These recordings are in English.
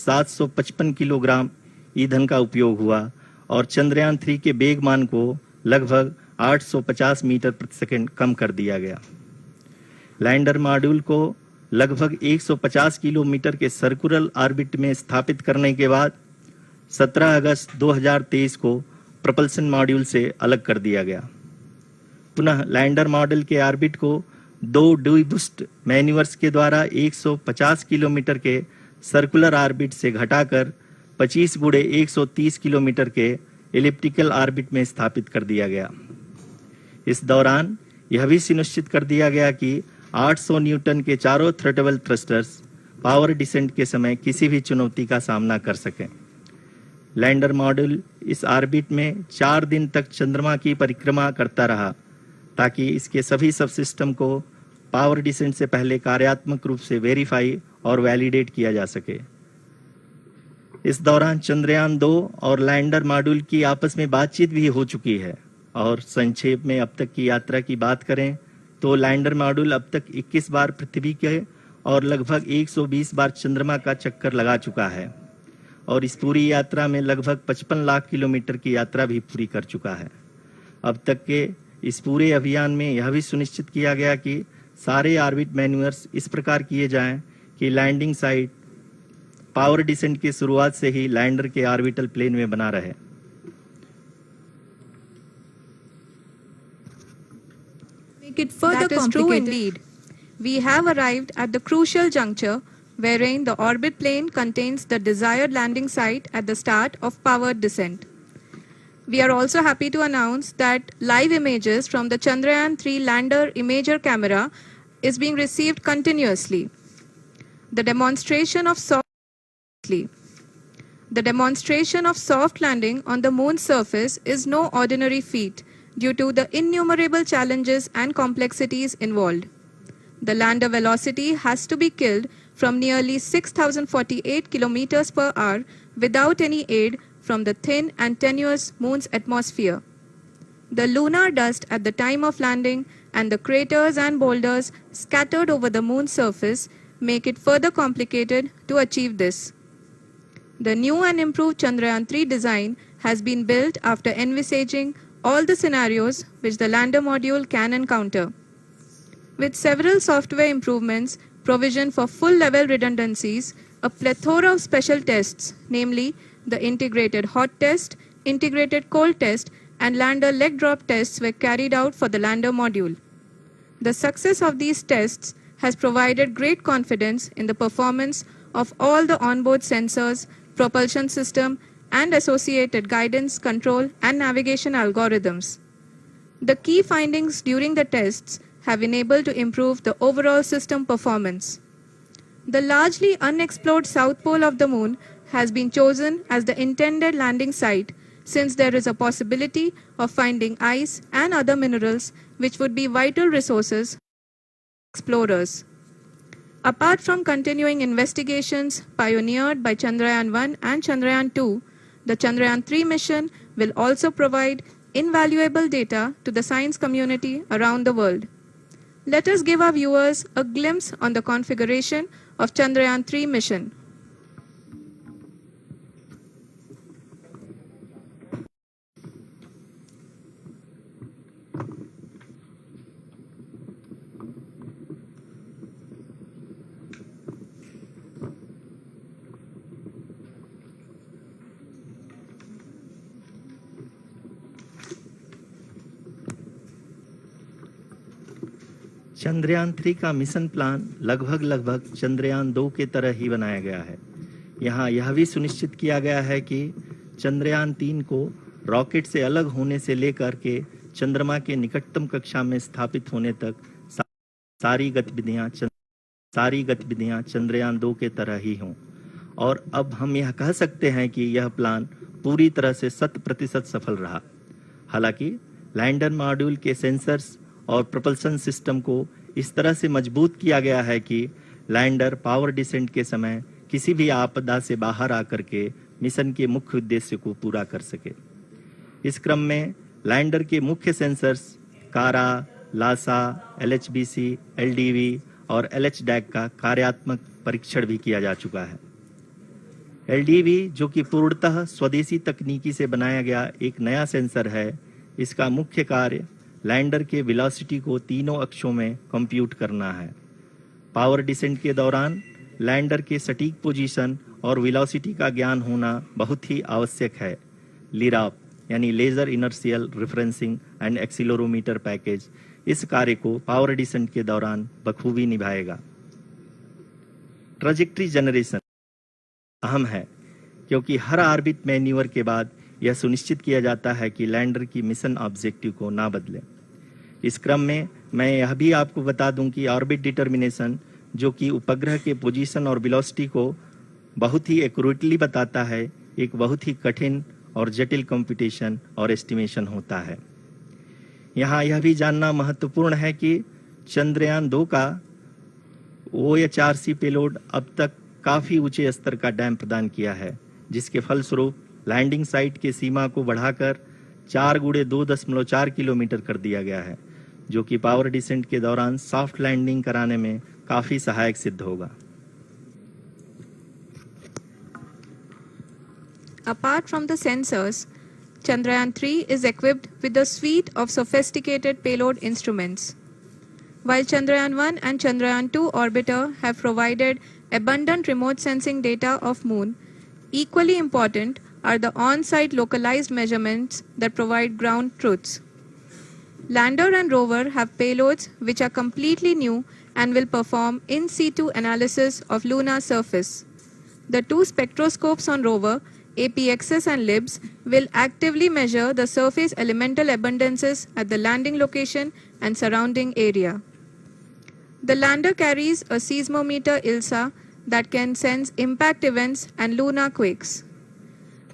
755 kilogram ईंधन का उपयोग हुआ और चंद्रयान 3 के वेगमान को लगभग 850 मीटर प्रति सेकंड कम कर दिया गया। लैंडर मॉड्यूल को लगभग 150 किलोमीटर के सर्कुलर ऑर्बिट में स्थापित करने के बाद 17 अगस्त 2023 को प्रोपल्शन मॉड्यूल से अलग कर दिया गया। पुनः लैंडर मॉड्यूल के ऑर्बिट को 2 डीबूस्ट मैन्यूवर्स के द्वारा 150 किलोमीटर के सर्कुलर ऑर्बिट से घटाकर 25 गुणे 130 किलोमीटर के एलिप्टिकल ऑर्बिट में स्थापित कर दिया गया। इस दौरान यह भी सुनिश्चित कर दिया गया कि 800 न्यूटन के चारों थ्रटेबल थ्रस्टर्स पावर डिसेंट के समय किसी भी चुनौती का सामना कर सकें। लैंडर मॉड्यूल इस ऑर्बिट में 4 दिन तक चंद्रमा की परिक्रमा करता रहा ताकि इसके सभी सबसिस्टम को पावर डिसेंट से पहले कार्यात्मक रूप से वेरीफाई और वैलिडेट किया जा सके। इस दौरान चंद्रयान 2 और लैंडर मॉड्यूल की आपस में बातचीत भी हो चुकी है। और संक्षेप में अब तक की यात्रा की बात करें तो लैंडर मॉड्यूल अब तक 21 बार पृथ्वी के और लगभग 120 बार चंद्रमा का चक्कर लगा चुका है और इस पूरी यात्रा में लगभग 55 लाख किलोमीटर की यात्रा भी पूरी कर चुका है। अब तक के इस पूरे अभियान में यह भी सुनिश्चित किया गया कि सारे ऑर्बिट मैन्यूवर्स इस प्रकार किए जाएं कि लैंडिंग साइट पावर डिसेंट की शुरुआत से ही लैंडर के ऑर्बिटल प्लेन में बना रहे। That is true indeed. We have arrived at the crucial juncture wherein the orbit plane contains the desired landing site at the start of powered descent. We are also happy to announce that live images from the Chandrayaan-3 lander imager camera is being received continuously. The demonstration of soft landing on the moon's surface is no ordinary feat due to the innumerable challenges and complexities involved. The lander velocity has to be killed from nearly 6,048 kilometers per hour without any aid from the thin and tenuous moon's atmosphere. The lunar dust at the time of landing and the craters and boulders scattered over the moon's surface make it further complicated to achieve this. The new and improved Chandrayaan-3 design has been built after envisaging all the scenarios which the lander module can encounter. With several software improvements, provision for full-level redundancies, a plethora of special tests, namely the integrated hot test, integrated cold test, and lander leg drop tests were carried out for the lander module. The success of these tests has provided great confidence in the performance of all the onboard sensors, propulsion system, and associated guidance, control, and navigation algorithms. The key findings during the tests have enabled to improve the overall system performance. The largely unexplored south pole of the moon has been chosen as the intended landing site since there is a possibility of finding ice and other minerals which would be vital resources for explorers. Apart from continuing investigations pioneered by Chandrayaan-1 and Chandrayaan-2, the Chandrayaan-3 mission will also provide invaluable data to the science community around the world. Let us give our viewers a glimpse on the configuration of Chandrayaan-3 mission. Chandrayaan 3 का mission plan लगभग चंद्रयान 2 के तरह ही बनाया गया है। यहाँ यह भी सुनिश्चित किया गया है कि चंद्रयान 3 को रॉकेट से अलग होने से लेकर के चंद्रमा के निकटतम कक्षा में स्थापित होने तक सारी गतिविधियां चंद्रयान 2 के तरह ही हों। और अब हम यह कह सकते हैं कि यह प्लान पूरी तरह से 100% सफल रहा। हालांकि लैंडर मॉड्यूल के सेंसर्स और प्रोपल्शन सिस्टम को इस तरह से मजबूत किया गया है कि लैंडर पावर डिसेंट के समय किसी भी आपदा से बाहर आकर के मिशन के मुख्य उद्देश्य को पूरा कर सके। इस क्रम में लैंडर के मुख्य सेंसर्स कारा, लासा, LHBC, LDV और LHDAC का कार्यात्मक परीक्षण भी किया जा चुका है। LDV जो कि पूर्णतः स्वदेशी तकनीकी से बनाया गया एक नया सेंसर है, इसका मुख्य कार्य लैंडर के वेलोसिटी को तीनों अक्षों में कंप्यूट करना है। पावर डिसेंट के दौरान लैंडर के सटीक पोजीशन और वेलोसिटी का ज्ञान होना बहुत ही आवश्यक है। लिराप यानी laser inertial referencing and accelerometer package इस कार्य को पावर डिसेंट के दौरान बखूबी निभाएगा। ट्रैजेक्टरी जनरेशन अहम है क्योंकि हर ऑर्बिट मैन्यूवर के बाद यह सुनिश्चित किया जाता है कि लैंडर की मिशन ऑब्जेक्टिव को ना बदले। इस क्रम में मैं यह भी आपको बता दूं कि ऑर्बिट डिटर्मिनेशन जो कि उपग्रह के पोजीशन और वेलोसिटी को बहुत ही एक्यूरेटली बताता है, एक बहुत ही कठिन और जटिल कंप्यूटेशन और एस्टिमेशन होता है। यहाँ यह भी जानना महत्वपूर्ण है कि चंद्रयान 2 का OHRC पेलोड अब तक काफी ऊंचे स्तर का डैम प्रदान किया है, जिसके फलस्वरूप लैंडिंग साइट की सीमा को बढ़ाकर 4x2.4 किलोमीटर कर दिया गया है, जो कि पावर डिसेंट के दौरान सॉफ्ट लैंडिंग कराने में काफी सहायक सिद्ध होगा। Apart from the sensors, Chandrayaan 3 is equipped with a suite of sophisticated payload instruments. While Chandrayaan 1 and Chandrayaan 2 orbiter have provided abundant remote sensing data of Moon, equally important are the on-site localized measurements that provide ground truths. Lander and rover have payloads which are completely new and will perform in situ analysis of lunar surface. The two spectroscopes on rover, APXS and LIBS, will actively measure the surface elemental abundances at the landing location and surrounding area. The lander carries a seismometer ILSA that can sense impact events and lunar quakes.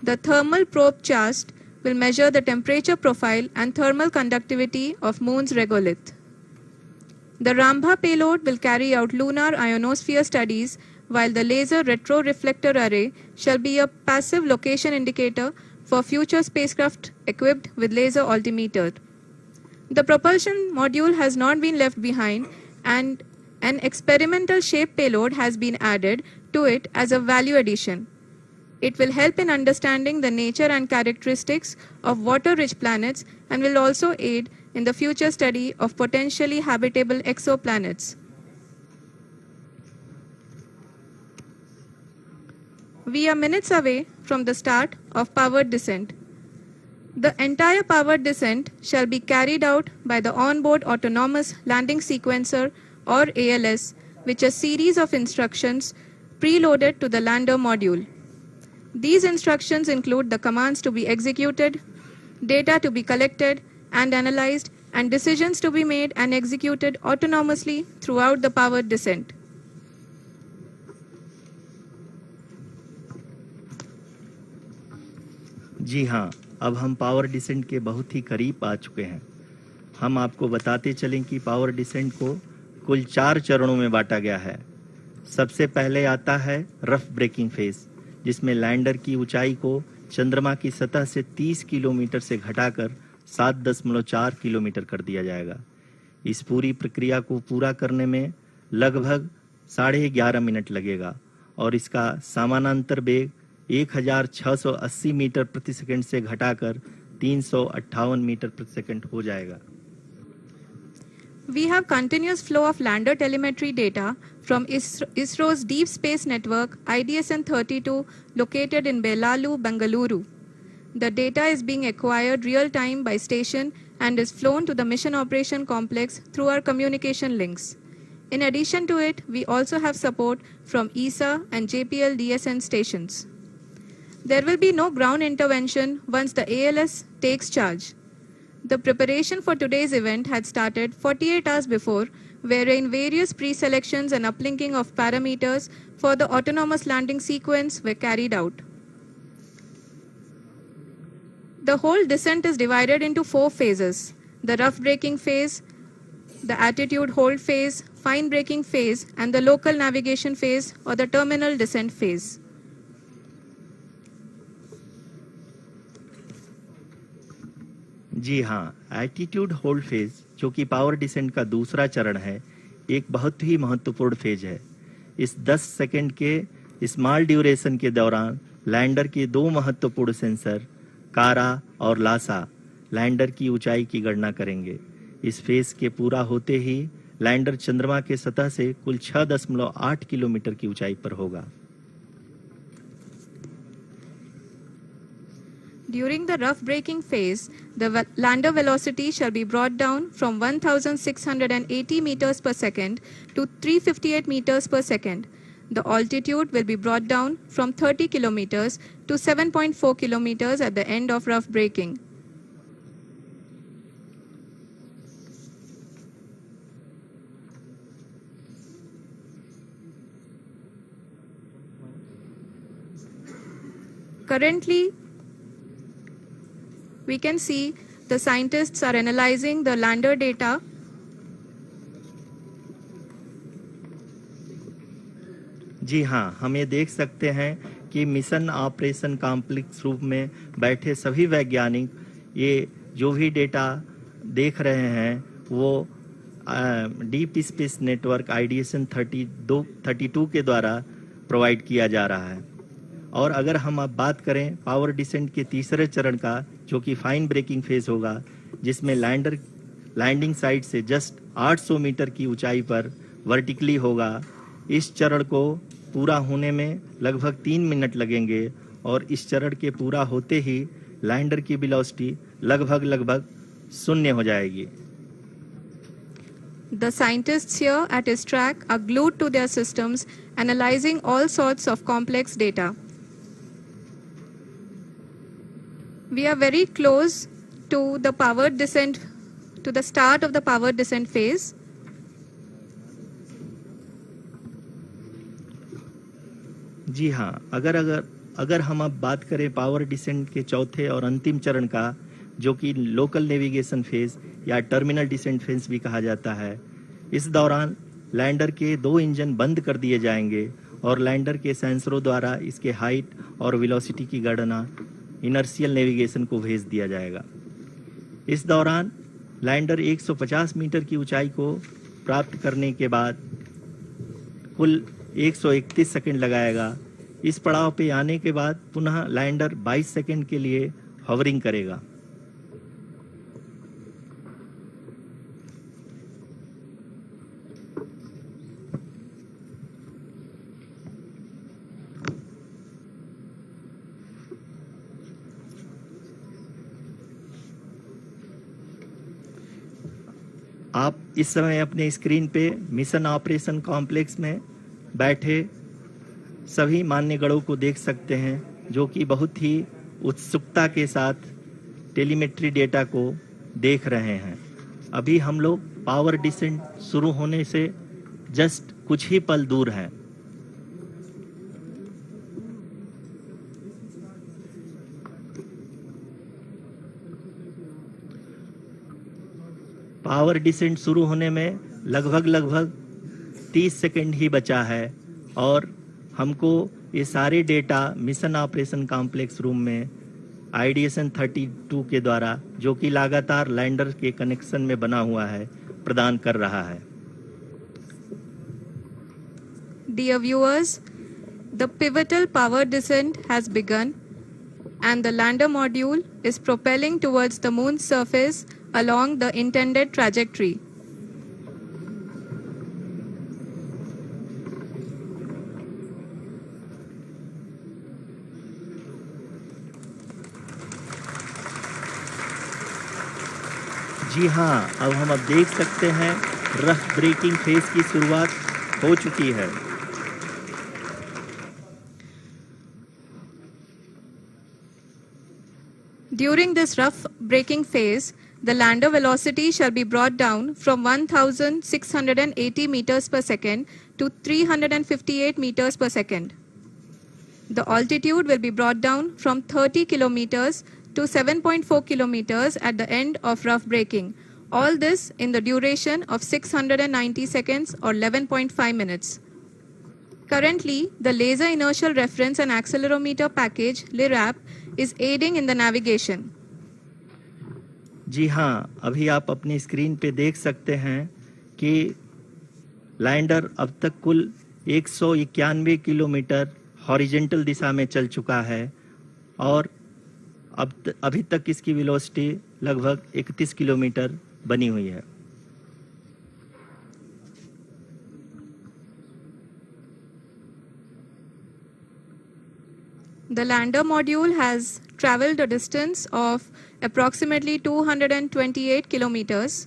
The thermal probe CHAST will measure the temperature profile and thermal conductivity of Moon's regolith. The Rambha payload will carry out lunar ionosphere studies, while the laser retroreflector array shall be a passive location indicator for future spacecraft equipped with laser altimeter. The propulsion module has not been left behind, and an experimental shape payload has been added to it as a value addition. It will help in understanding the nature and characteristics of water-rich planets and will also aid in the future study of potentially habitable exoplanets. We are minutes away from the start of powered descent. The entire powered descent shall be carried out by the onboard autonomous landing sequencer, or ALS, which is a series of instructions preloaded to the lander module. These instructions include the commands to be executed, data to be collected and analyzed, and decisions to be made and executed autonomously throughout the powered descent. जी हाँ, अब हम power descent के बहुत ही करीब आ चुके हैं। हम आपको बताते चलें कि पावर डिसेंट को कुल 4 चरणों में बांटा गया है। सबसे पहले आता है रफ ब्रेकिंग फेज, जिसमें लैंडर की ऊंचाई को चंद्रमा की सतह से 30 किलोमीटर से घटाकर 7.4 किलोमीटर कर दिया जाएगा। इस पूरी प्रक्रिया को पूरा करने में लगभग 11.5 मिनट लगेगा और इसका समानांतर वेग 1680 मीटर प्रति सेकंड से घटाकर 358 मीटर प्रति सेकंड हो जाएगा। We have continuous flow of lander telemetry data from ISRO's Deep Space Network IDSN-32 located in Belalu, Bengaluru. The data is being acquired real-time by station and is flown to the Mission Operation Complex through our communication links. In addition to it, we also have support from ESA and JPL DSN stations. There will be no ground intervention once the ALS takes charge. The preparation for today's event had started 48 hours before, wherein various pre-selections and uplinking of parameters for the autonomous landing sequence were carried out. The whole descent is divided into 4 phases: the rough braking phase, the attitude hold phase, fine braking phase, and the local navigation phase or the terminal descent phase. जी हाँ, attitude hold phase जो कि power descent का दूसरा चरण है, एक बहुत ही महत्वपूर्ण फेज है। इस 10 सेकंड के स्मॉल ड्यूरेशन के दौरान लैंडर के दो महत्वपूर्ण सेंसर कारा और लासा लैंडर की ऊंचाई की गणना करेंगे। इस फेज के पूरा होते ही लैंडर चंद्रमा के सतह से कुल 6.8 किलोमीटर की ऊंचाई पर होगा। During the rough braking phase, the lander velocity shall be brought down from 1,680 meters per second to 358 meters per second. The altitude will be brought down from 30 kilometers to 7.4 kilometers at the end of rough braking. Currently, we can see the scientists are analyzing the lander data. जी हाँ, हम ये देख सकते हैं कि mission operation complex रूप में बैठे सभी वैज्ञानिक ये जो भी डेटा देख रहे हैं वो डीप स्पेस नेटवर्क आईडीएसएन 32 के द्वारा प्रोवाइड किया जा रहा है। और अगर हम अब बात करें पावर डिसेंट के तीसरे चरण का, जो कि फाइन ब्रेकिंग फेज होगा, जिसमें लैंडर लैंडिंग साइट से जस्ट 800 मीटर की ऊंचाई पर वर्टिकली होगा। इस चरण को पूरा होने में लगभग 3 मिनट लगेंगे और इस चरण के पूरा होते ही लैंडर की वेलोसिटी लगभग शून्य हो जाएगी। The scientists here at ISTRAC are glued to their systems, analyzing all sorts of complex data. We are very close to the power descent, to the start of the power descent phase. जी हाँ, अगर हम अब बात करें power descent के चौथे और अंतिम चरण का, जो कि लोकल नेविगेशन फेज या टर्मिनल डिसेंट फेज भी कहा जाता है, इस दौरान लैंडर के 2 इंजन बंद कर दिए जाएंगे और लैंडर के सेंसरों द्वारा इसके हाइट और वेलोसिटी की गणना इनर्शियल नेविगेशन को भेज दिया जाएगा। इस दौरान लैंडर 150 मीटर की ऊंचाई को प्राप्त करने के बाद कुल 131 सेकंड लगाएगा। इस पड़ाव पे आने के बाद पुनः लैंडर 22 सेकंड के लिए हवरिंग करेगा। आप इस समय अपने स्क्रीन पे मिशन ऑपरेशन कॉम्प्लेक्स में बैठे सभी मान्यगणों को देख सकते हैं, जो कि बहुत ही उत्सुकता के साथ टेलीमेट्री डेटा को देख रहे हैं। अभी हम लोग पावर डिसेंट शुरू होने से जस्ट कुछ ही पल दूर हैं। पावर डिसेंट शुरू होने में लगभग 30 सेकंड ही बचा है और हमको ये सारे data mission operation complex room में आईडीएसएन 32 के द्वारा, जो कि लगातार लैंडर के कनेक्शन में बना हुआ है, प्रदान कर रहा है। Dear viewers, the pivotal power descent has begun and the lander module is propelling towards the moon's surface along the intended trajectory. जी हाँ, अब हम देख सकते हैं रफ ब्रेकिंग फेज की शुरुआत हो चुकी है। During this rough braking phase, the lander velocity shall be brought down from 1,680 meters per second to 358 meters per second. The altitude will be brought down from 30 kilometers to 7.4 kilometers at the end of rough braking. All this in the duration of 690 seconds or 11.5 minutes. Currently, the Laser Inertial Reference and Accelerometer package, LIRAP, is aiding in the navigation. जी हाँ, अभी आप अपनी screen पे देख सकते हैं कि lander अब तक कुल 191 किलोमीटर हॉरिजेंटल दिशा में चल चुका है और अभी तक इसकी वेलोसिटी लगभग 31 किलोमीटर बनी हुई है। The lander module has traveled a distance of approximately 228 kilometers.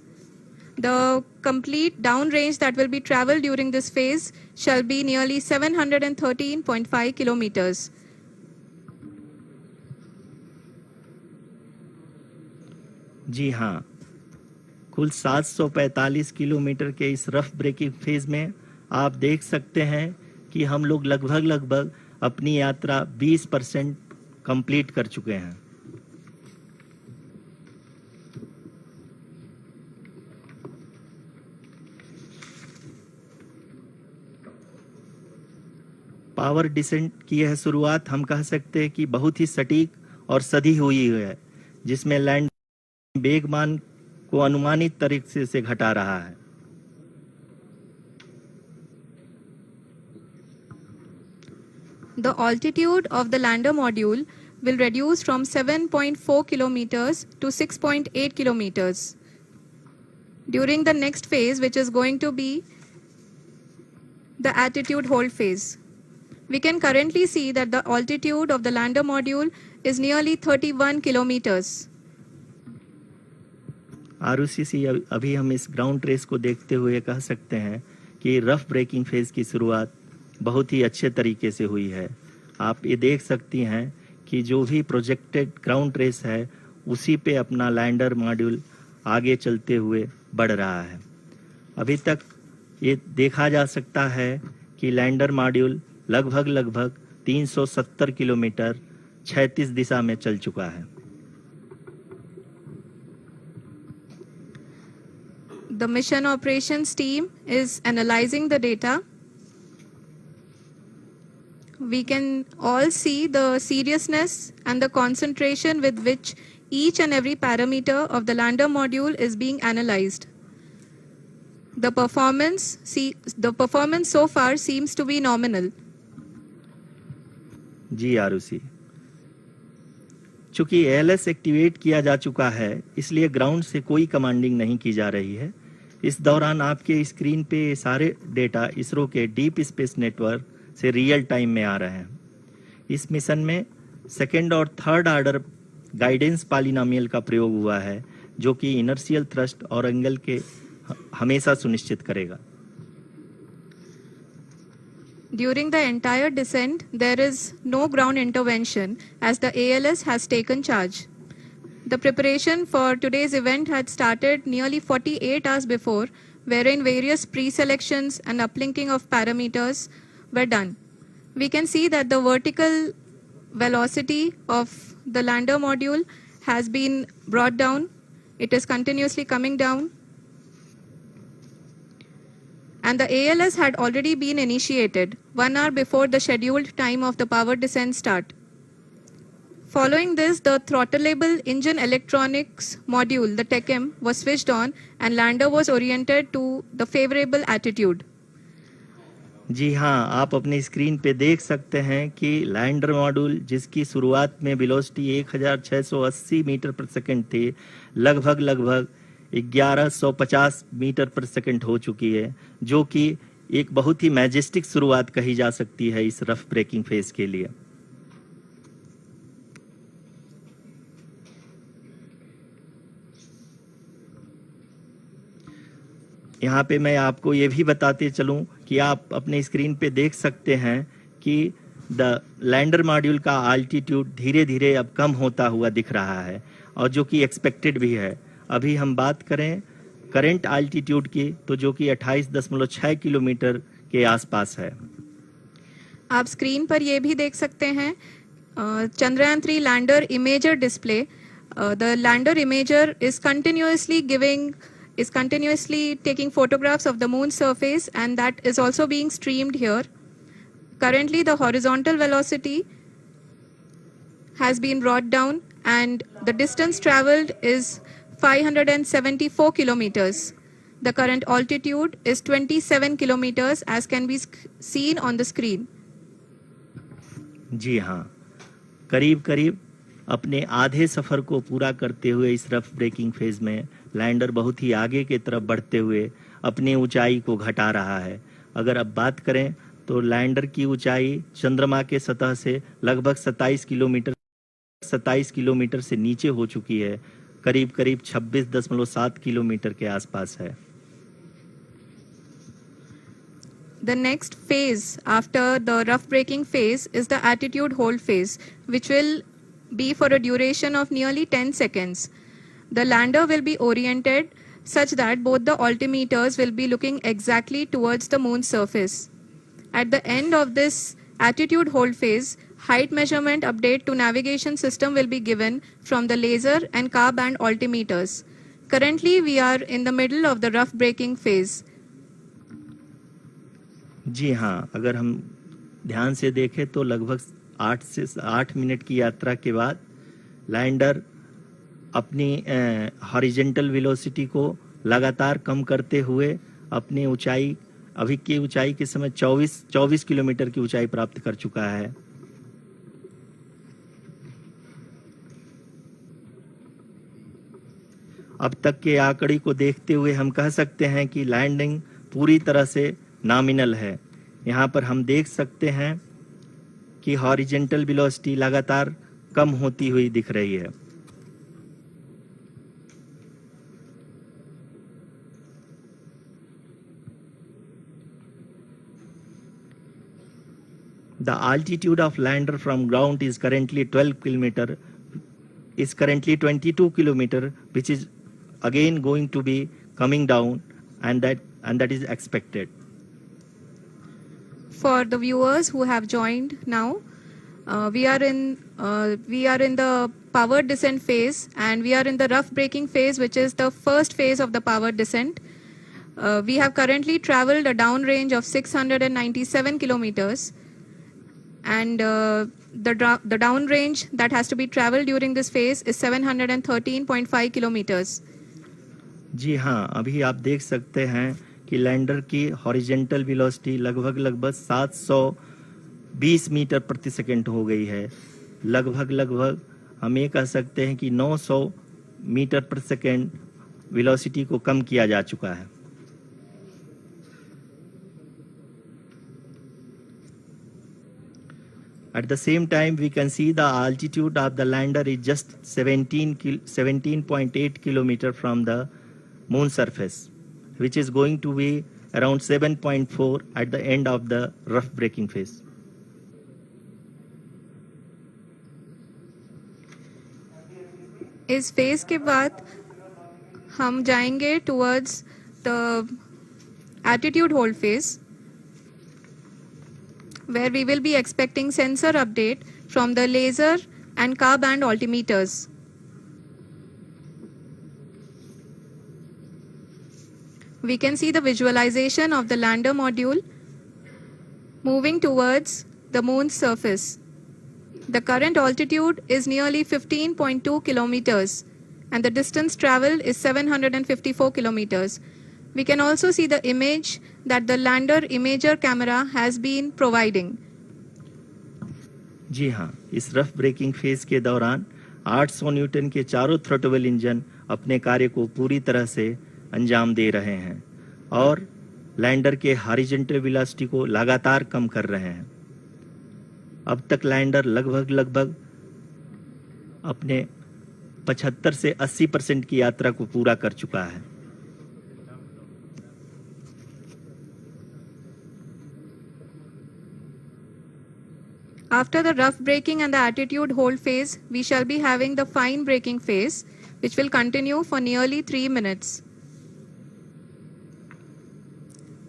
The complete downrange that will be traveled during this phase shall be nearly 713.5 kilometers. जी हाँ, कुल 745 किलोमीटर के इस रफ ब्रेकिंग फेज में आप देख सकते हैं कि हम लोग लगभग अपनी यात्रा 20% कंप्लीट कर चुके हैं। पावर डिसेंट की यह शुरुआत हम कह सकते हैं कि बहुत ही सटीक और सधी हुई है, जिसमें लैंड वेगमान को अनुमानित तरीके से घटा रहा है। The altitude of the lander module will reduce from 7.4 kilometers to 6.8 kilometers. During the next phase, which is going to be the attitude hold phase. We can currently see that the altitude of the lander module is nearly 31 kilometers. Arushi अभी हम इस ground trace को देखते हुए कह सकते हैं कि रफ ब्रेकिंग फेज की शुरुआत बहुत ही अच्छे तरीके से हुई है। आप ये देख सकती हैं कि जो भी प्रोजेक्टेड ग्राउंड ट्रेस है उसी पे अपना लैंडर मॉड्यूल आगे चलते हुए बढ़ रहा है। अभी तक ये देखा जा सकता है कि लैंडर मॉड्यूल लगभग 370 किलोमीटर क्षैतिज दिशा में चल चुका है। The mission operations team is analyzing the data. We can all see the seriousness and the concentration with which each and every parameter of the lander module is being analyzed. The performance so far seems to be nominal. जी आरुषि, चूंकि ALS activate किया जा चुका है, इसलिए ground से कोई commanding नहीं की जा रही है। इस दौरान आपके स्क्रीन पे सारे डेटा इसरो के डीप स्पेस नेटवर्क से रियल टाइम में आ रहे हैं। इस मिशन में सेकेंड और थर्ड ऑर्डर गाइडेंस पॉलिनोमियल का प्रयोग हुआ है, जो कि इनर्शियल थ्रस्ट और एंगल के हमेशा सुनिश्चित करेगा। During the entire descent, there is no ground intervention as the ALS has taken charge. The preparation for today's event had started nearly 48 hours before, wherein various pre-selections and uplinking of parameters were done. We can see that the vertical velocity of the lander module has been brought down. It is continuously coming down. And the ALS had already been initiated 1 hour before the scheduled time of the power descent start. Following this, the throttleable engine electronics module, the TECM, was switched on and lander was oriented to the favorable attitude. जी हाँ, आप अपनी screen पे देख सकते हैं कि lander module जिसकी शुरुआत में वेलोसिटी 1680 मीटर पर सेकंड थी, लगभग 1150 मीटर पर सेकंड हो चुकी है, जो कि एक बहुत ही मैजेस्टिक शुरुआत कही जा सकती है इस रफ ब्रेकिंग फेज के लिए। यहाँ पे मैं आपको ये भी बताते चलूं कि आप अपने स्क्रीन पे देख सकते हैं कि द लैंडर मॉड्यूल का आल्टीट्यूड धीरे धीरे अब कम होता हुआ दिख रहा है, और जो कि एक्सपेक्टेड भी है। अभी हम बात करें करंट आल्टीट्यूड की, तो जो कि 28.6 किलोमीटर के आसपास है। आप स्क्रीन पर ये भी देख सकते हैं Chandrayaan 3 lander imager display. The lander imager is continuously taking photographs of the moon surface, and that is also being streamed here. Currently, the horizontal velocity has been brought down and the distance traveled is 574 kilometers. The current altitude is 27 kilometers as can be seen on the screen. जी हाँ, करीब करीब अपने आधे सफ़र को पूरा करते हुए इस रफ ब्रेकिंग फेज में लैंडर बहुत ही आगे की तरफ बढ़ते हुए अपनी ऊंचाई को घटा रहा है। अगर अब बात करें तो लैंडर की ऊंचाई चंद्रमा के सतह से लगभग 27 किलोमीटर से नीचे हो चुकी है, करीब करीब 26.7 किलोमीटर के आसपास है। The next phase after the rough braking phase is the attitude hold phase, which will be for a duration of nearly 10 seconds. The lander will be oriented such that both the altimeters will be looking exactly towards the moon's surface. At the end of this attitude hold phase, height measurement update to navigation system will be given from the laser and car band altimeters. Currently, we are in the middle of the rough braking phase. जी हाँ, अगर हम ध्यान से देखें तो लगभग 8 minute की यात्रा के बाद लैंडर अपनी हॉरिजेंटल वेलोसिटी को लगातार कम करते हुए अपनी ऊंचाई अभी की ऊंचाई के समय 24 किलोमीटर की ऊंचाई प्राप्त कर चुका है। अब तक के आंकड़े को देखते हुए हम कह सकते हैं कि लैंडिंग पूरी तरह से नॉमिनल है। यहाँ पर हम देख सकते हैं कि हॉरिजेंटल वेलोसिटी लगातार कम होती हुई दिख रही है। The altitude of lander from ground is currently 22 kilometer, which is again going to be coming down, and that is expected. For the viewers who have joined now, we are in the powered descent phase, and we are in the rough braking phase, which is the first phase of the powered descent. We have currently traveled a downrange of 697 kilometers, and the downrange that has to be traveled during this phase is 713.5 kilometers. जी हाँ, अभी आप देख सकते हैं कि lander की horizontal velocity लगभग 720 metre प्रति सेकंड हो गई है। लगभग हम ये कह सकते हैं कि 900 मीटर प्रति सेकंड वेलोसिटी को कम किया जा चुका है। At the same time, we can see the altitude of the lander is just 17.8 kilometer from the moon surface, which is going to be around 7.4 at the end of the rough braking phase. इस phase के बाद हम जाएंगे towards the attitude hold phase, where we will be expecting sensor update from the laser and car band altimeters. We can see the visualization of the lander module moving towards the moon's surface. The current altitude is nearly 15.2 kilometers, and the distance traveled is 754 kilometers. We can also see the image that the lander imager camera has been providing. जी हाँ, इस rough breaking phase के दौरान 800 Newton के चारों throttle engine अपने कार्य को पूरी तरह से अंजाम दे रहे हैं और लैंडर के हॉरिजॉन्टल वेलोसिटी को लगातार कम कर रहे हैं। अब तक लैंडर लगभग अपने 75 से 80% की यात्रा को पूरा कर चुका है। After the rough braking and the attitude hold phase, we shall be having the fine braking phase, which will continue for nearly 3 minutes.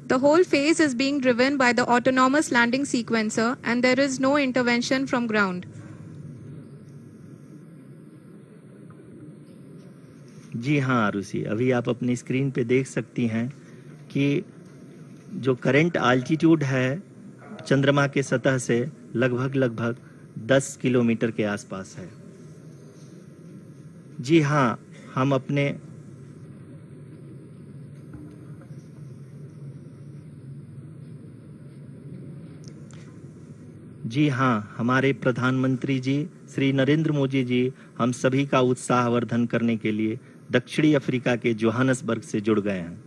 The whole phase is being driven by the autonomous landing sequencer, and there is no intervention from ground. जी हाँ आरुषि, अभी आप अपनी screen पे देख सकती हैं कि जो करंट आल्टीट्यूड है चंद्रमा के सतह से लगभग 10 किलोमीटर के आसपास है। जी हाँ, हम अपने जी हाँ, हमारे प्रधानमंत्री जी श्री नरेंद्र मोदी जी हम सभी का उत्साहवर्धन करने के लिए दक्षिणी अफ्रीका के जोहानसबर्ग से जुड़ गए हैं।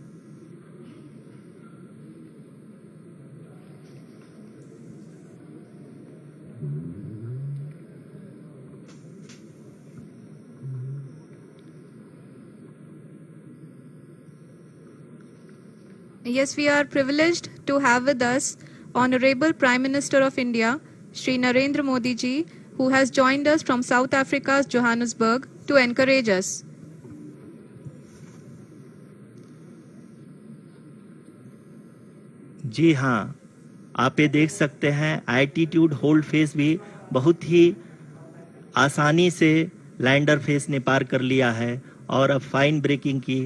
Yes, we are privileged to have with us Honorable Prime Minister of India, Shri Narendra Modi ji, who has joined us from South Africa's Johannesburg to encourage us. जी हाँ, आप ये देख सकते हैं एल्टीट्यूड होल्ड फेस भी बहुत ही आसानी से लैंडर फेस ने पार कर लिया है और अब फाइन ब्रेकिंग की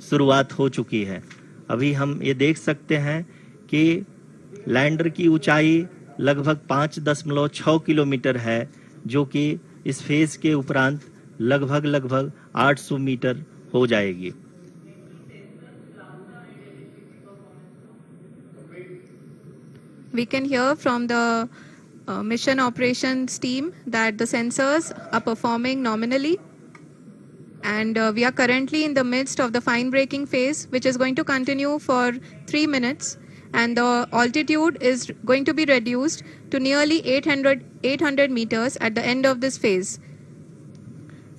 शुरुआत हो चुकी है। अभी हम ये देख सकते हैं कि लैंडर की ऊंचाई लगभग 5.6 किलोमीटर है, जो कि इस फेज के उपरांत लगभग 800 मीटर हो जाएगी। We can hear from the mission operations team that the sensors are performing nominally, and we are currently in the midst of the fine braking phase, which is going to continue for 3 minutes, and the altitude is going to be reduced to nearly 800 meters at the end of this phase.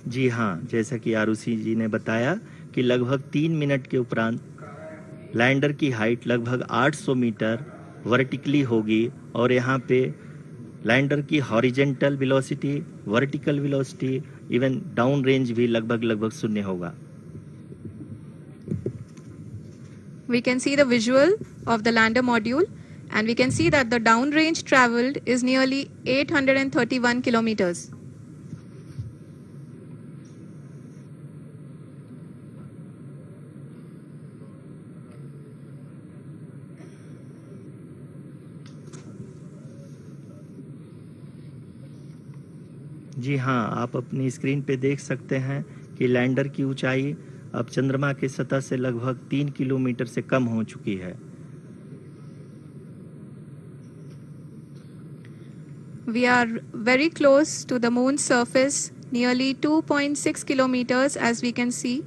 जी हाँ, जैसा कि आरुषि जी ने बताया कि लगभग 3 minute के उपरांत lander की हाइट लगभग 800 मीटर वर्टिकली होगी और यहाँ पे लैंडर की horizontal velocity, vertical velocity, even down range भी लगभग शून्य होगा। We can see the visual of the lander module, and we can see that the down range traveled is nearly 831 kilometers. जी हाँ, आप अपनी स्क्रीन पे देख सकते हैं कि लैंडर की ऊंचाई अब चंद्रमा की सतह से लगभग 3 किलोमीटर से कम हो चुकी है। We are very close to the moon's surface, nearly 2.6 kilometers, as we can see.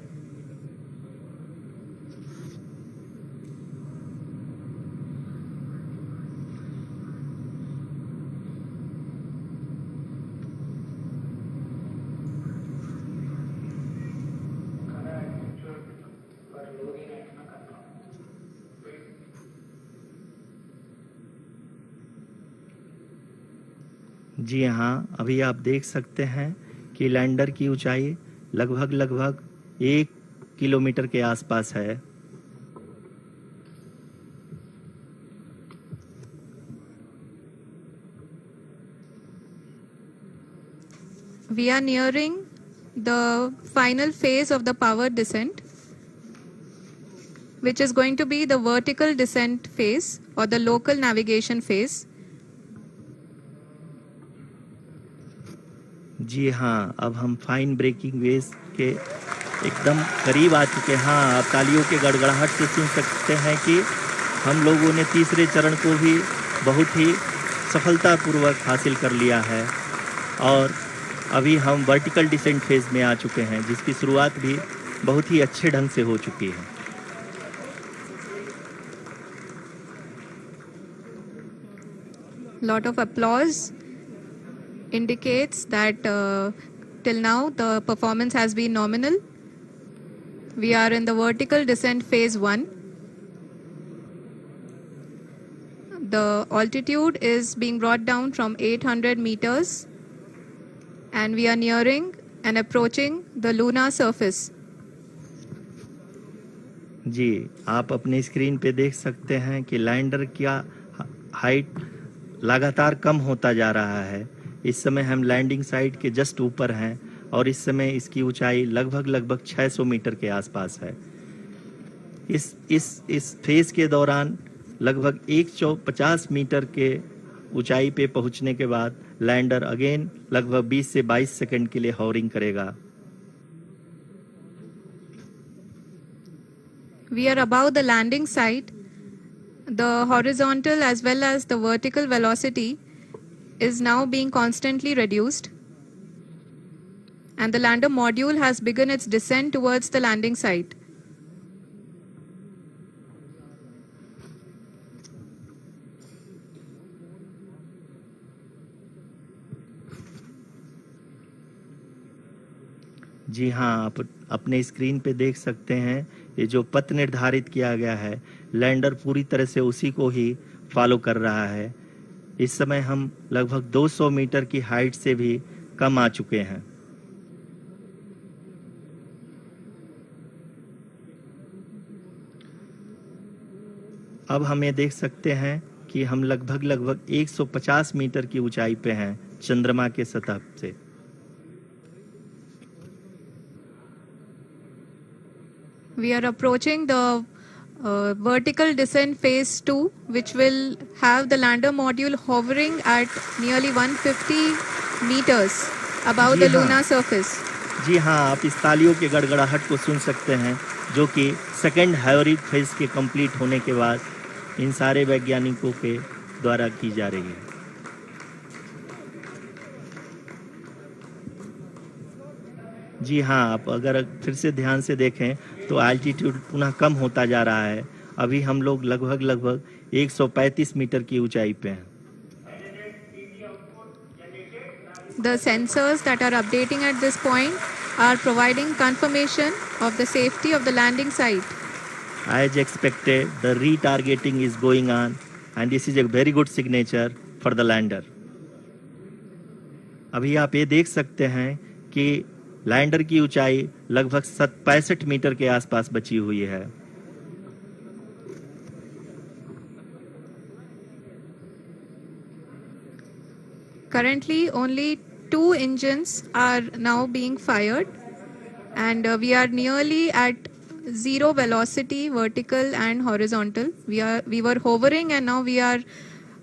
जी हाँ, अभी आप देख सकते हैं कि लैंडर की ऊंचाई लगभग 1 किलोमीटर के आसपास है। We are nearing the final phase of the power descent, which is going to be the vertical descent phase or the local navigation phase. जी हाँ, अब हम फाइन ब्रेकिंग वेव के एकदम करीब आ चुके हैं। हाँ, आप तालियों के गड़गड़ाहट से सुन सकते हैं कि हम लोगों ने तीसरे चरण को भी बहुत ही सफलतापूर्वक हासिल कर लिया है और अभी हम वर्टिकल डिसेंट फेज में आ चुके हैं, जिसकी शुरुआत भी बहुत ही अच्छे ढंग से हो चुकी है। Lot of applause indicates that till now the performance has been nominal. We are in the vertical descent phase 1. The altitude is being brought down from 800 meters, and we are nearing and approaching the lunar surface. जी, आप अपने screen पे देख सकते हैं कि lander का height लगातार कम होता जा रहा है। इस समय हम लैंडिंग साइट के जस्ट ऊपर हैं और इस समय इसकी ऊंचाई लगभग 600 मीटर के आसपास है। इस फेज के दौरान लगभग 150 मीटर के ऊंचाई पे पहुंचने के बाद लैंडर अगेन लगभग 20 से 22 सेकंड के लिए हॉवरिंग करेगा। We are above the landing site. The horizontal as well as the vertical velocity is now being constantly reduced, and the lander module has begun its descent towards the landing site. जी हाँ, आप अपने screen पे देख सकते हैं ये जो पथ निर्धारित किया गया है, लैंडर पूरी तरह से उसी को ही फॉलो कर रहा है। इस समय हम लगभग 200 मीटर की हाइट से भी कम आ चुके हैं। अब हम ये देख सकते हैं कि हम लगभग 150 मीटर की ऊंचाई पे हैं चंद्रमा के सतह से। We are approaching the vertical descent phase 2, which will have the lander module hovering at nearly 150 meters above ji the हाँ। lunar surface. जी हाँ, आप इस तालियों के गड़गड़ाहट को सुन सकते हैं जो कि सेकेंड हाइब्रिड फेज के कंप्लीट होने के बाद इन सारे वैज्ञानिकों के द्वारा की जा रही है। जी हाँ, आप अगर फिर से ध्यान से देखें तो एल्टीट्यूड पुनः कम होता जा रहा है। अभी हम लोग लगभग 135 मीटर की ऊंचाई पे हैं। The sensors that are updating at this point are providing confirmation of the safety of the landing site. As expected, the retargeting is going on and this is a very good signature for the lander. अभी आप ये देख सकते हैं कि lander की ऊंचाई लगभग 65 मीटर के आसपास बची हुई है। Currently, only 2 engines are now being fired, and we are nearly at zero velocity, vertical and horizontal. We were hovering, and now we are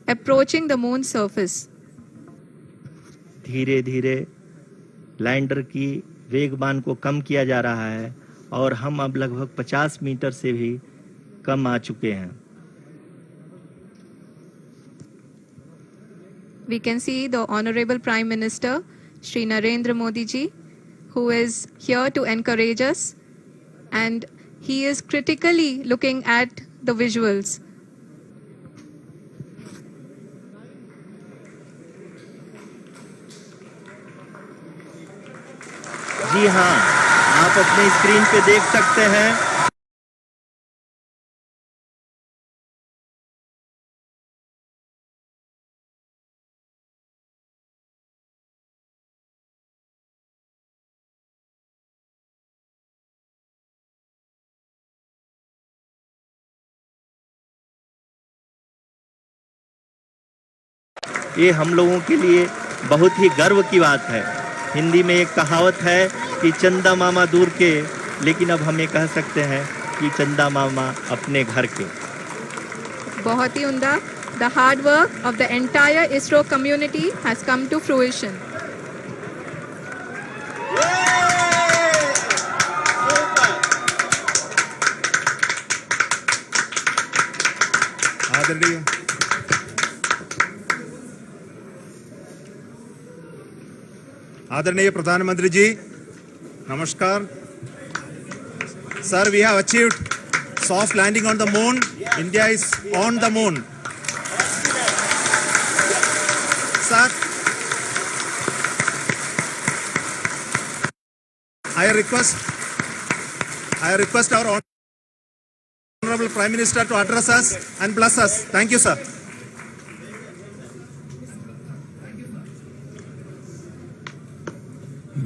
approaching the moon's surface. धीरे धीरे लैंडर की वेगमान को कम किया जा रहा है और हम अब लगभग 50 मीटर से भी कम आ चुके हैं। We can see the Honorable Prime Minister, Shri Narendra Modi ji, who is here to encourage us, and he is critically looking at the visuals. जी हाँ, आप अपने स्क्रीन पे देख सकते हैं ये हम लोगों के लिए बहुत ही गर्व की बात है। हिंदी में एक कहावत है कि चंदा मामा दूर के, लेकिन अब हम ये कह सकते हैं कि चंदा मामा अपने घर के। बहुत ही उम्दा। The hard work of the entire ISRO community has come to fruition. आदरणीय प्रधानमंत्री जी, नमस्कार। Sir, we have achieved soft landing on the moon. India is on the moon. Sir, I request our Honorable Prime Minister to address us and bless us. Thank you, sir.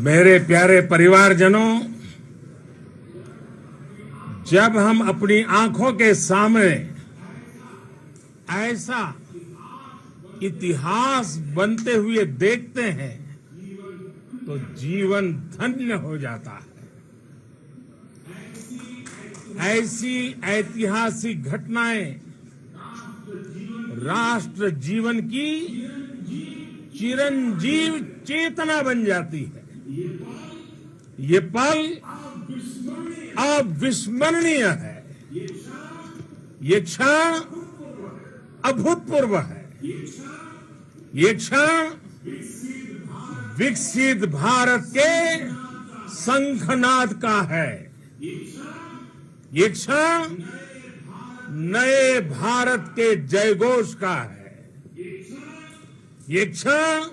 मेरे प्यारे परिवारजनों, जब हम अपनी आंखों के सामने ऐसा इतिहास बनते हुए देखते हैं तो जीवन धन्य हो जाता है। ऐसी ऐतिहासिक घटनाएं राष्ट्र जीवन की चिरंजीव चेतना बन जाती है। ये पल अविस्मरणीय है, ये क्षण अभूतपूर्व है। ये क्षण विकसित भारत के शंखनाद का है। ये क्षण नए भारत के जयघोष का है। ये क्षण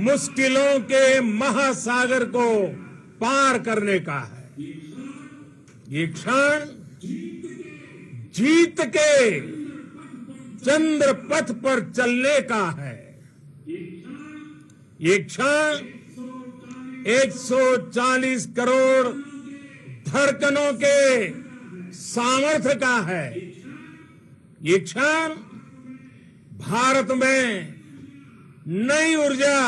मुश्किलों के महासागर को पार करने का है। ये क्षण जीत के चंद्र पथ पर चलने का है। ये क्षण 140 करोड़ धड़कनों के सामर्थ्य का है। ये क्षण भारत में नई ऊर्जा,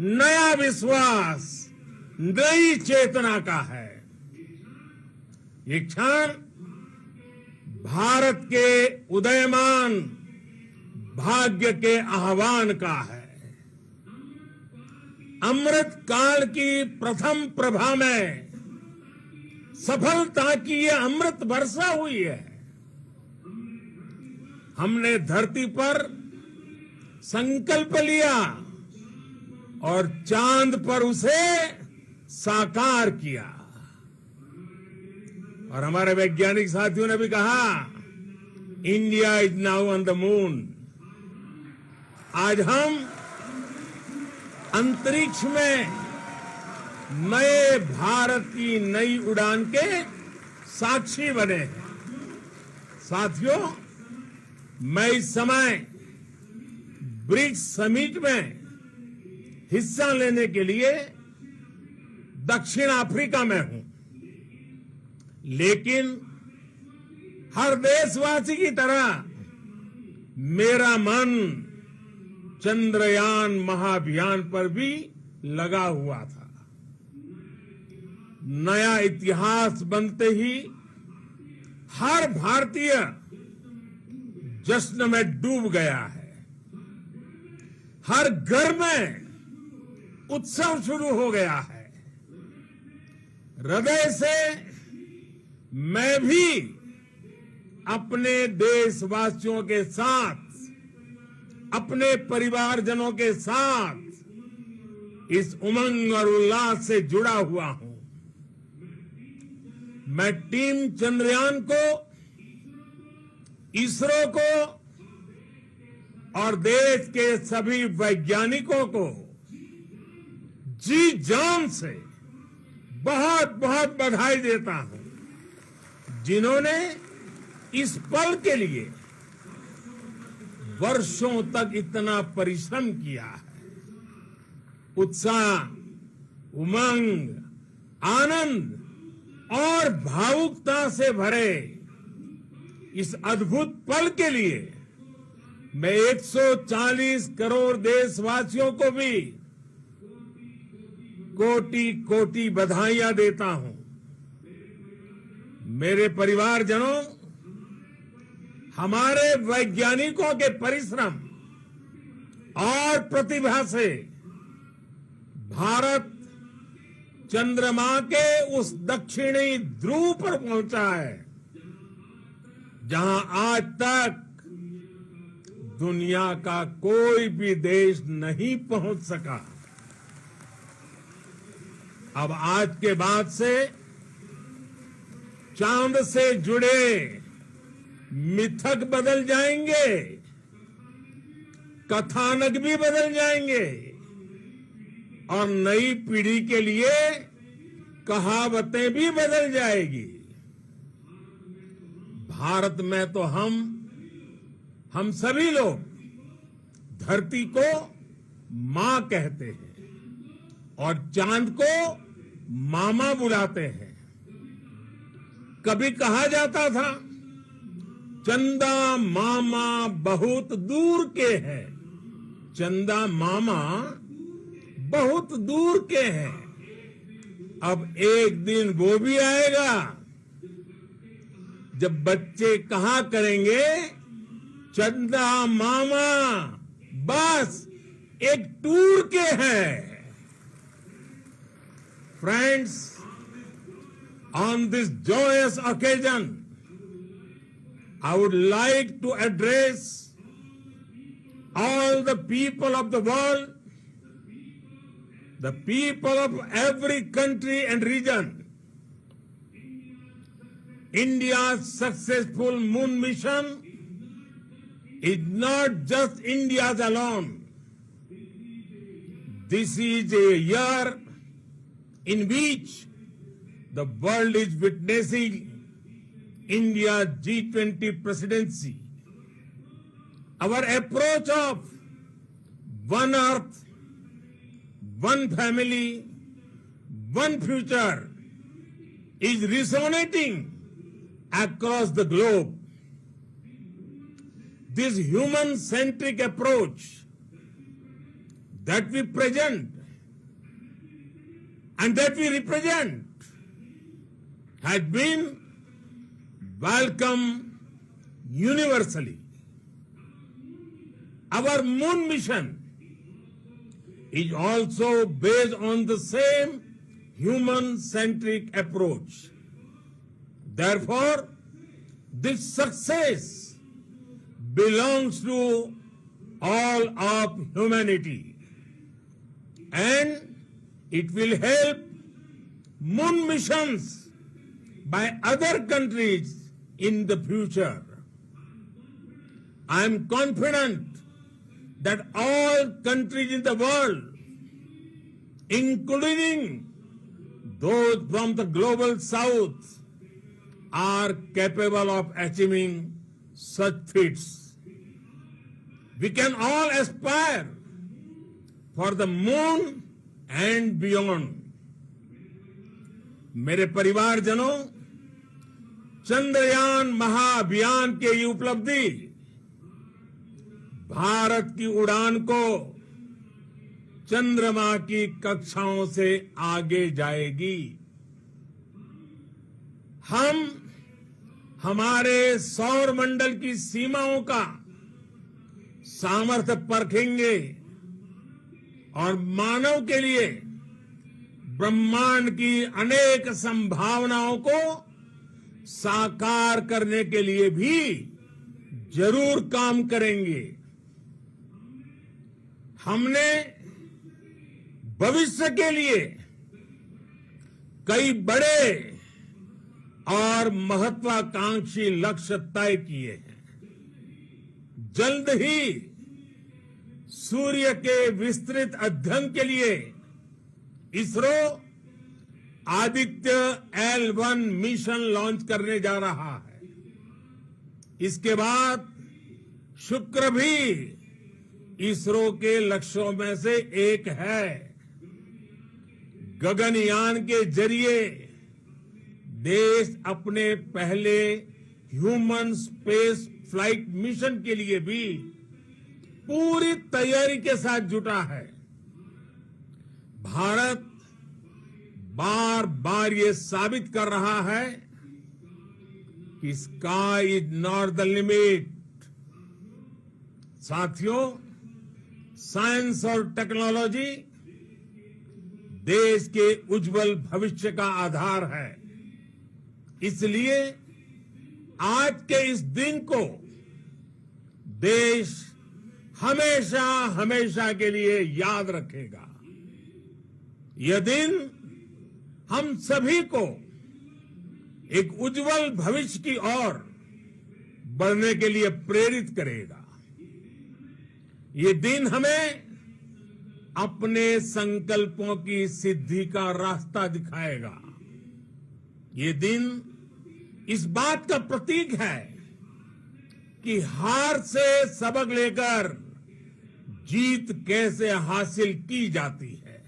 नया विश्वास, नई चेतना का है। ये क्षण भारत के उदयमान भाग्य के आह्वान का है। अमृत काल की प्रथम प्रभा में सफलता की ये अमृत वर्षा हुई है। हमने धरती पर संकल्प लिया और चांद पर उसे साकार किया। और हमारे वैज्ञानिक साथियों ने भी कहा, India is now on the moon. आज हम अंतरिक्ष में नए भारत की नई उड़ान के साक्षी बने हैं। साथियों, मैं इस समय ब्रिक्स समिट में हिस्सा लेने के लिए दक्षिण अफ्रीका में हूं, लेकिन हर देशवासी की तरह मेरा मन चंद्रयान महाअभियान पर भी लगा हुआ था। नया इतिहास बनते ही हर भारतीय जश्न में डूब गया है। हर घर में उत्सव शुरू हो गया है। हृदय से मैं भी अपने देशवासियों के साथ, अपने परिवारजनों के साथ इस उमंग और उल्लास से जुड़ा हुआ हूं। मैं टीम चंद्रयान को, इसरो को और देश के सभी वैज्ञानिकों को जी जान से बहुत बहुत बधाई देता हूं, जिन्होंने इस पल के लिए वर्षों तक इतना परिश्रम किया है। उत्साह, उमंग, आनंद और भावुकता से भरे इस अद्भुत पल के लिए मैं 140 करोड़ देशवासियों को भी कोटि कोटि बधाइयां देता हूं। मेरे परिवारजनों, हमारे वैज्ञानिकों के परिश्रम और प्रतिभा से भारत चंद्रमा के उस दक्षिणी ध्रुव पर पहुंचा है, जहां आज तक दुनिया का कोई भी देश नहीं पहुंच सका। अब आज के बाद से चांद से जुड़े मिथक बदल जाएंगे, कथानक भी बदल जाएंगे और नई पीढ़ी के लिए कहावतें भी बदल जाएगी। भारत में तो हम सभी लोग धरती को मां कहते हैं और चांद को मामा बुलाते हैं। कभी कहा जाता था, चंदा मामा बहुत दूर के हैं। चंदा मामा बहुत दूर के हैं। अब एक दिन वो भी आएगा जब बच्चे कहा करेंगे, चंदा मामा बस एक टूर के हैं। Friends, on this joyous occasion, I would like to address all the people of the world, the people of every country and region, India's successful moon mission is not just India's alone. This is a year in which the world is witnessing India's G20 presidency. Our approach of one earth, one family, one future is resonating across the globe. This human-centric approach that we present and that we represent has been welcomed universally. Our moon mission is also based on the same human-centric approach. Therefore, this success belongs to all of humanity, and it will help moon missions by other countries in the future. I am confident that all countries in the world, including those from the global south, are capable of achieving such feats. We can all aspire for the moon and beyond. मेरे परिवारजनों, चंद्रयान महाअभियान के ये उपलब्धि भारत की उड़ान को चंद्रमा की कक्षाओं से आगे जाएगी। हम हमारे सौर मंडल की सीमाओं का सामर्थ्य परखेंगे और मानव के लिए ब्रह्मांड की अनेक संभावनाओं को साकार करने के लिए भी जरूर काम करेंगे। हमने भविष्य के लिए कई बड़े और महत्वाकांक्षी लक्ष्य तय किए हैं। जल्द ही सूर्य के विस्तृत अध्ययन के लिए ISRO Aditya L1 mission launch करने जा रहा है। इसके बाद शुक्र भी इसरो के लक्ष्यों में से एक है। गगनयान के जरिए देश अपने पहले ह्यूमन स्पेस फ्लाइट मिशन के लिए भी पूरी तैयारी के साथ जुटा है। भारत बार बार ये साबित कर रहा है कि sky is not the limit. साथियों, साइंस और टेक्नोलॉजी देश के उज्जवल भविष्य का आधार है। इसलिए आज के इस दिन को देश हमेशा हमेशा के लिए याद रखेगा। यह दिन हम सभी को एक उज्जवल भविष्य की ओर बढ़ने के लिए प्रेरित करेगा। ये दिन हमें अपने संकल्पों की सिद्धि का रास्ता दिखाएगा। ये दिन इस बात का प्रतीक है कि हार से सबक लेकर जीत कैसे हासिल की जाती है।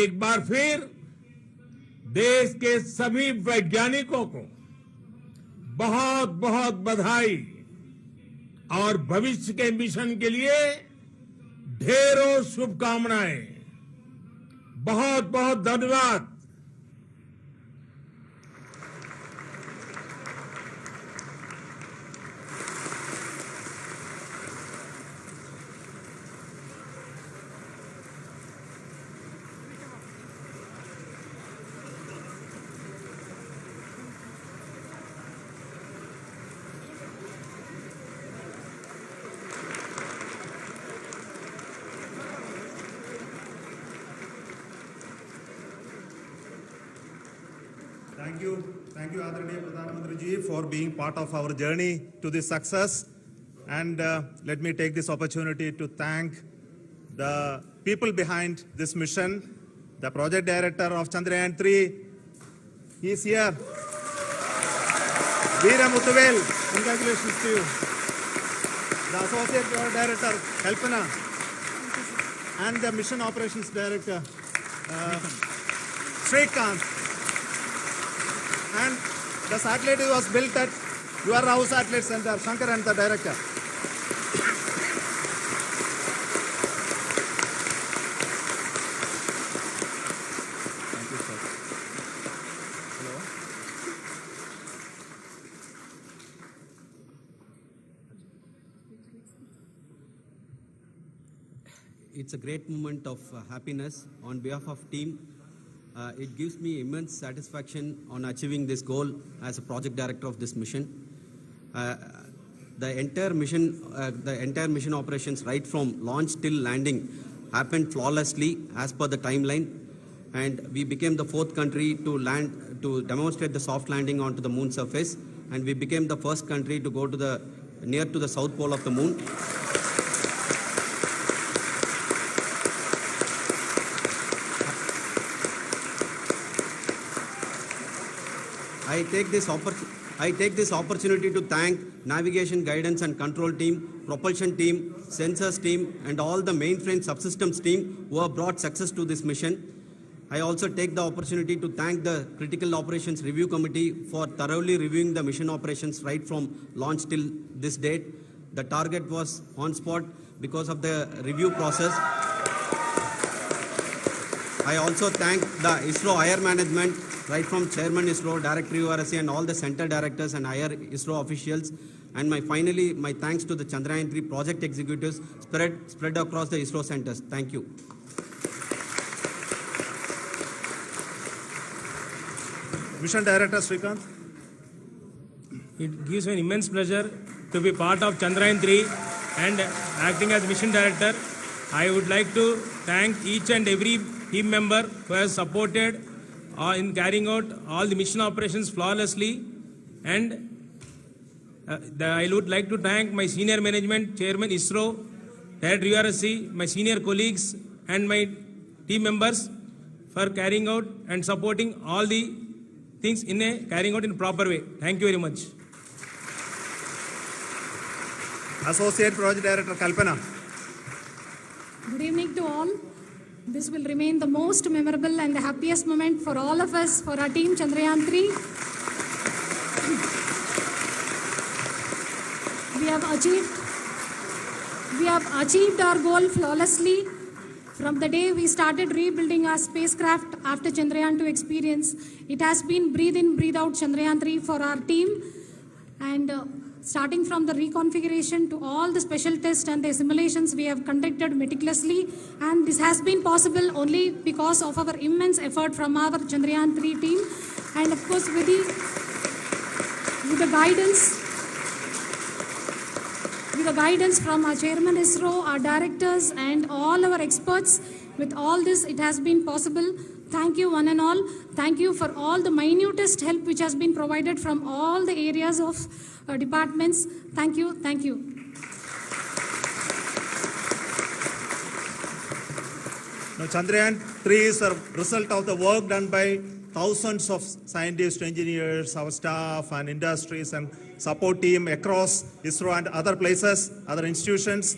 एक बार फिर देश के सभी वैज्ञानिकों को बहुत बहुत बधाई और भविष्य के मिशन के लिए ढेरों शुभकामनाएं। बहुत बहुत धन्यवाद। Thank you, Adranaya Pradhan Mantri ji, for being part of our journey to this success. And let me take this opportunity to thank the people behind this mission, the project director of Chandrayaan 3. He is here. Veera Muthuvel, congratulations to you. The associate project director, Kalpana, and the mission operations director, Srikanth. And the satellite was built at your house satellite center, Shankar and the director. Thank you, sir. Hello. It's a great moment of happiness on behalf of team. It gives me immense satisfaction on achieving this goal as a project director of this mission. The entire mission operations, right from launch till landing, happened flawlessly as per the timeline, and we became the 4th country to land to demonstrate the soft landing onto the moon surface, and we became the first country to go to near to the south pole of the moon. I take this opportunity to thank navigation, guidance and control team, propulsion team, sensors team and all the mainframe subsystems team who have brought success to this mission. I also take the opportunity to thank the Critical Operations Review Committee for thoroughly reviewing the mission operations right from launch till this date. The target was on spot because of the review process. I also thank the ISRO higher management, right from Chairman ISRO, Director URSC and all the center directors and higher ISRO officials. And finally, my thanks to the Chandrayaan 3 project executives spread across the ISRO centers. Thank you. Mission Director Srikanth. It gives me an immense pleasure to be part of Chandrayaan 3 and acting as Mission Director. I would like to thank each and every team member who has supported in carrying out all the mission operations flawlessly. And I would like to thank my senior management, Chairman ISRO, Director URSC, my senior colleagues and my team members for carrying out and supporting all the things carrying out in a proper way. Thank you very much. Associate Project Director Kalpana. Good evening to all. This will remain the most memorable and the happiest moment for all of us, for our team Chandrayaan 3. We have achieved our goal flawlessly. From the day we started rebuilding our spacecraft after Chandrayaan 2 experience, it has been breathe in, breathe out Chandrayaan 3 for our team. And starting from the reconfiguration to all the special tests and the simulations we have conducted meticulously, and this has been possible only because of our immense effort from our Chandrayaan 3 team, and of course with the guidance from our Chairman ISRO, our directors and all our experts. With all this, it has been possible. Thank you one and all. Thank you for all the minutest help which has been provided from all the areas of departments. Thank you. Thank you. Now, Chandrayaan 3 is a result of the work done by thousands of scientists, engineers, our staff and industries and support team across ISRO and other places, other institutions.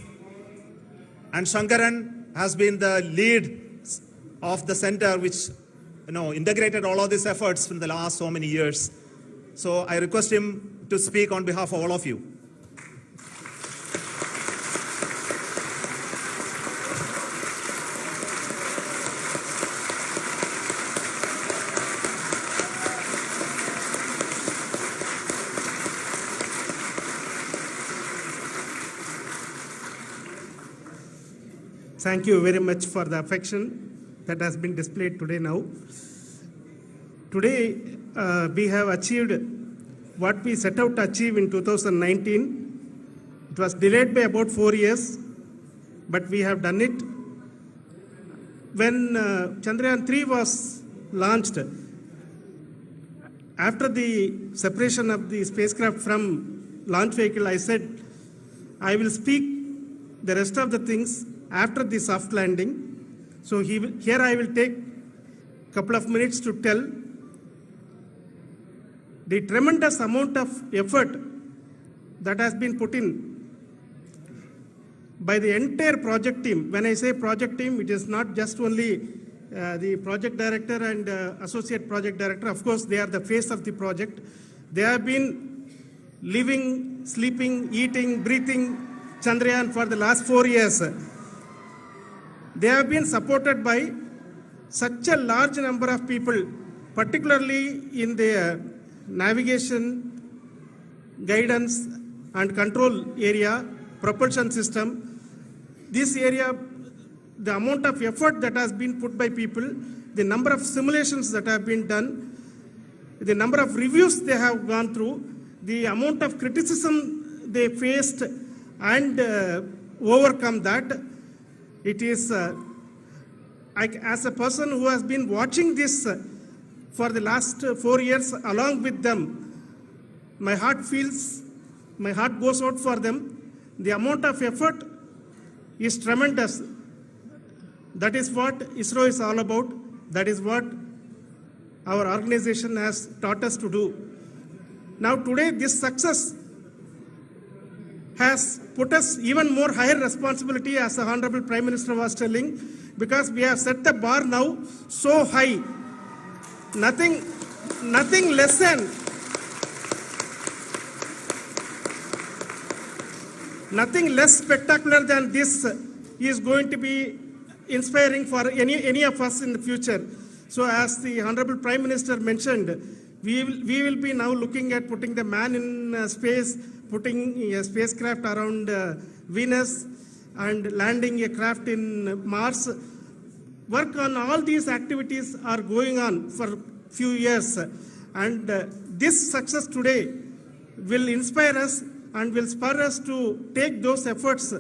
And Shankaran has been the lead of the center which integrated all of these efforts in the last so many years. So I request him to speak on behalf of all of you. Thank you very much for the affection that has been displayed today now. Today, we have achieved what we set out to achieve in 2019. It was delayed by about 4 years, but we have done it. When Chandrayaan 3 was launched, after the separation of the spacecraft from launch vehicle, I said, I will speak the rest of the things after the soft landing. So here I will take a couple of minutes to tell the tremendous amount of effort that has been put in by the entire project team. When I say project team, it is not just only the project director and associate project director. Of course, they are the face of the project. They have been living, sleeping, eating, breathing Chandrayaan for the last 4 years. They have been supported by such a large number of people, particularly in the navigation, guidance and control area, propulsion system. This area, the amount of effort that has been put by people, the number of simulations that have been done, the number of reviews they have gone through, the amount of criticism they faced and overcome that, it is, as a person who has been watching this for the last 4 years along with them, my heart goes out for them. The amount of effort is tremendous. That is what ISRO is all about. That is what our organization has taught us to do. Now today, this success has put us even more higher responsibility, as the Honorable Prime Minister was telling, because we have set the bar now so high. Nothing less than nothing less spectacular than this is going to be inspiring for any of us in the future. So as the Honorable Prime Minister mentioned, we will be now looking at putting the man in space, putting a spacecraft around Venus and landing a craft in Mars. Work on all these activities are going on for a few years. And this success today will inspire us and will spur us to take those efforts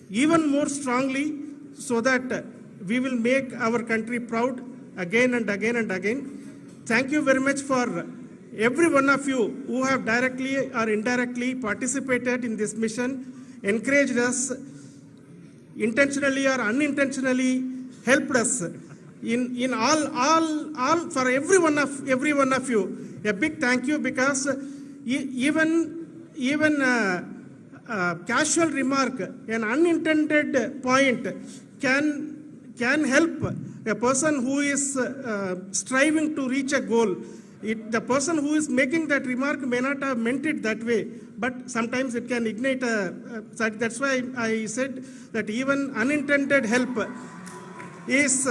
even more strongly, so that we will make our country proud again and again and again. Thank you very much for every one of you who have directly or indirectly participated in this mission, encouraged us, intentionally or unintentionally helped us in all for every one of you. A big thank you, because even casual remark, an unintended point can help a person who is striving to reach a goal. The person who is making that remark may not have meant it that way, but sometimes it can ignite that's why I said that even unintended help is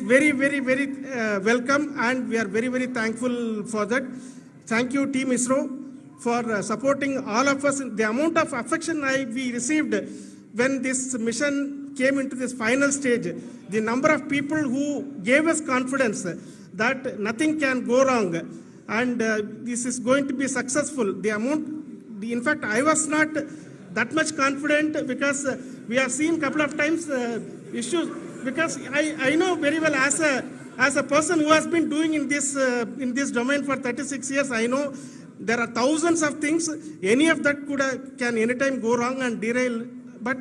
very, very, very welcome, and we are very, very thankful for that. Thank you, Team ISRO, for supporting all of us. The amount of affection we received when this mission came into this final stage, the number of people who gave us confidence that nothing can go wrong and this is going to be successful. In fact, I was not that much confident, because we have seen a couple of times issues, because I know very well as a person who has been doing in this domain for 36 years, I know there are thousands of things. Any of that can anytime go wrong and derail. But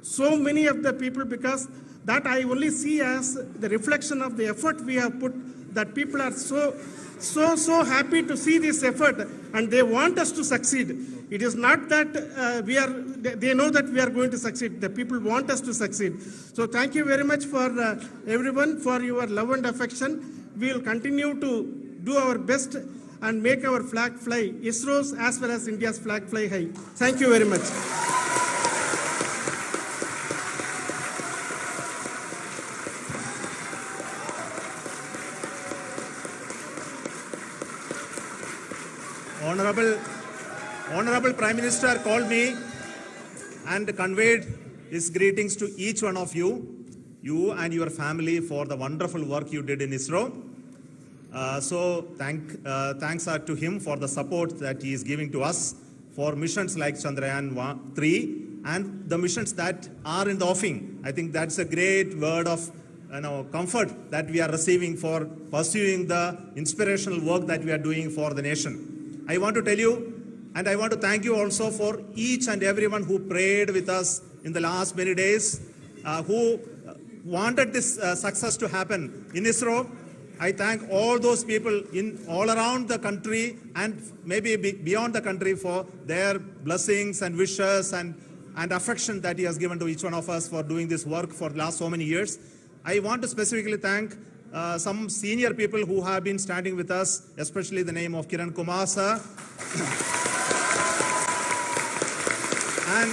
so many of the people, because that I only see as the reflection of the effort we have put, that people are so happy to see this effort and they want us to succeed. It is not that they know that we are going to succeed. The people want us to succeed. So thank you very much for everyone for your love and affection. We will continue to do our best and make our flag fly, ISRO's as well as India's flag fly high. Thank you very much. Honorable Prime Minister called me and conveyed his greetings to each one of you and your family, for the wonderful work you did in ISRO. So thanks are to him for the support that he is giving to us for missions like Chandrayaan 3 and the missions that are in the offing. I think that's a great word of comfort that we are receiving for pursuing the inspirational work that we are doing for the nation. I want to tell you, and I want to thank you also for each and everyone who prayed with us in the last many days, who wanted this success to happen in ISRO. I thank all those people in all around the country and maybe beyond the country for their blessings and wishes and affection that he has given to each one of us for doing this work for the last so many years. I want to specifically thank some senior people who have been standing with us, especially the name of Kiran Kumar sir and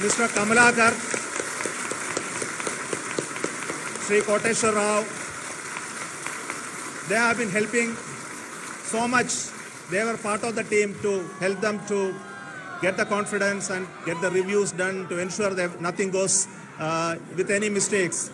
Mr. Kamalakar, Sri Koteshwar Rao. They have been helping so much. They were part of the team to help them to get the confidence and get the reviews done to ensure that nothing goes with any mistakes.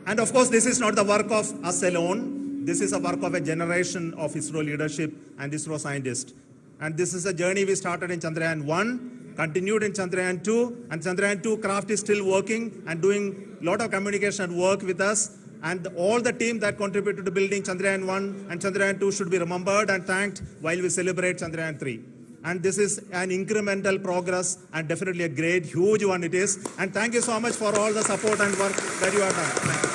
And of course, this is not the work of us alone. This is a work of a generation of ISRO leadership and ISRO scientists. And this is a journey we started in Chandrayaan 1, continued in Chandrayaan 2, and Chandrayaan 2 craft is still working and doing a lot of communication work with us. And all the team that contributed to building Chandrayaan 1 and Chandrayaan 2 should be remembered and thanked while we celebrate Chandrayaan 3. And this is an incremental progress and definitely a great, huge one it is. And thank you so much for all the support and work that you have done.